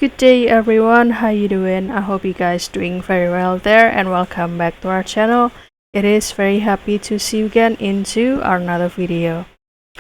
Good day everyone, how you doing? I hope you guys doing very well there and welcome back to our channel. It is very happy to see you again into another video.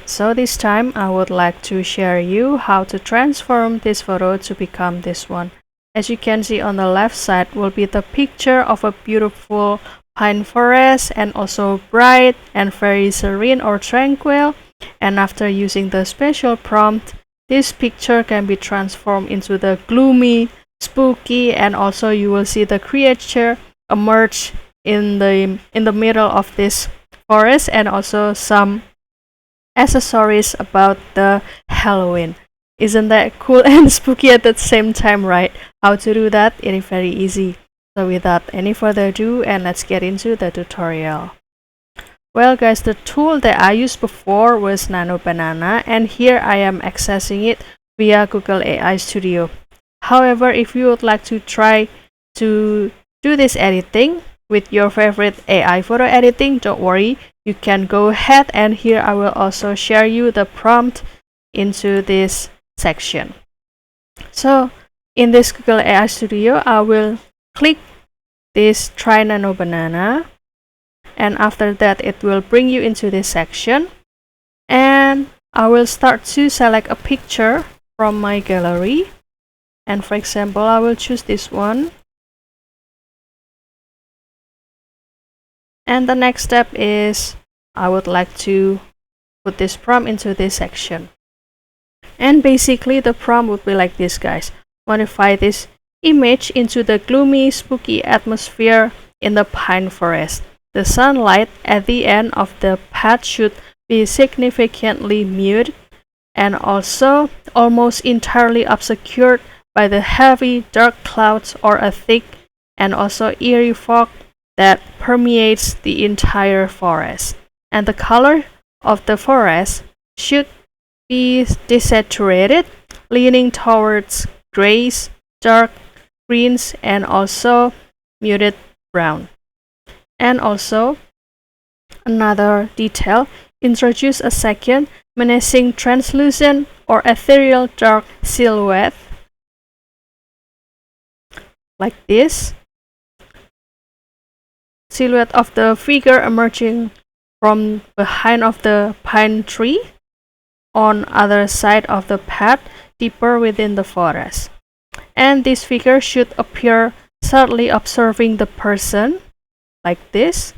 So this time I would like to share you how to transform this photo to become this one. As you can see on the left side will be the picture of a beautiful pine forest and also bright and very serene or tranquil. And after using the special prompt, this picture can be transformed into the gloomy, spooky, and also you will see the creature emerge in the middle of this forest, and also some accessories about the Halloween. Isn't that cool and spooky at the same time, right? How to do that? It is very easy. So without any further ado, and let's get into the tutorial. Well guys, the tool that I used before was Nano Banana, and here I am accessing it via Google AI Studio. However, if you would like to try to do this editing with your favorite AI photo editing, don't worry, you can go ahead, and here I will also share you the prompt into this section. So in this Google AI Studio, I will click this Try Nano Banana. And after that it will bring you into this section, and I will start to select a picture from my gallery, and for example I will choose this one. And the next step is I would like to put this prompt into this section, and basically the prompt would be like this, guys. Modify this image into the gloomy, spooky atmosphere in the pine forest. The sunlight at the end of the path should be significantly muted and also almost entirely obscured by the heavy dark clouds or a thick and also eerie fog that permeates the entire forest. And the color of the forest should be desaturated, leaning towards grays, dark greens, and also muted brown. And also, another detail, introduce a second menacing translucent or ethereal dark silhouette like this. Silhouette of the figure emerging from behind of the pine tree on other side of the path deeper within the forest. And this figure should appear subtly observing the person like this,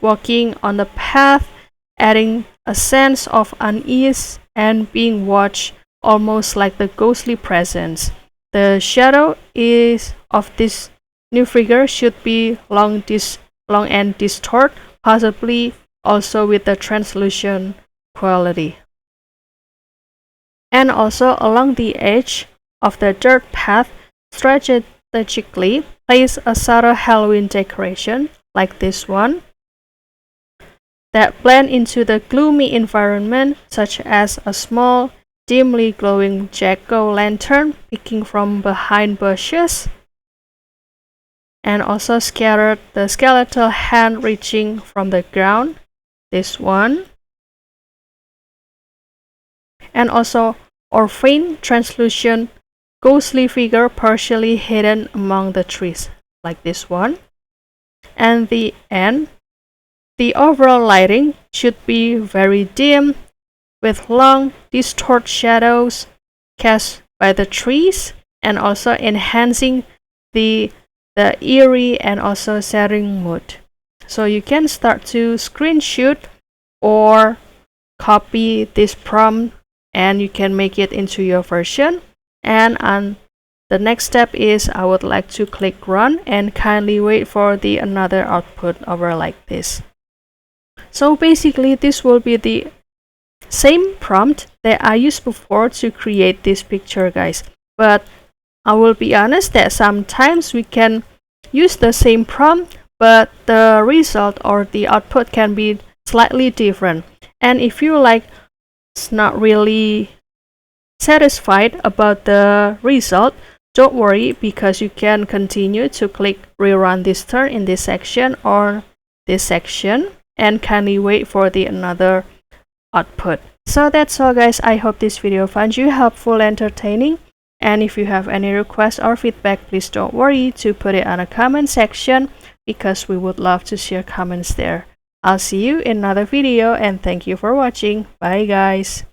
walking on the path, adding a sense of unease and being watched, almost like the ghostly presence. The shadow of this new figure should be long and distort, possibly also with the translucent quality. And also along the edge of the dirt path, strategically place a subtle Halloween decoration like this one that blend into the gloomy environment, such as a small, dimly glowing jack-o'-lantern peeking from behind bushes, and also scattered the skeletal hand reaching from the ground, this one, and also orphan translucent ghostly figure partially hidden among the trees like this one. And the overall lighting should be very dim with long distorted shadows cast by the trees, and also enhancing the eerie and also setting mood. So you can start to screenshot or copy this prompt and you can make it into your version. And on the next step is I would like to click run and kindly wait for the another output over like this. So basically this will be the same prompt that I used before to create this picture, guys. But I will be honest that sometimes we can use the same prompt, but the result or the output can be slightly different. And if you like not really satisfied about the result, don't worry, because you can continue to click rerun this turn in this section or this section and kindly wait for the another output. So that's all, guys. I hope this video found you helpful and entertaining, And if you have any requests or feedback, please don't worry to put it on a comment section because we would love to share comments there. I'll see you in another video and thank you for watching. Bye guys.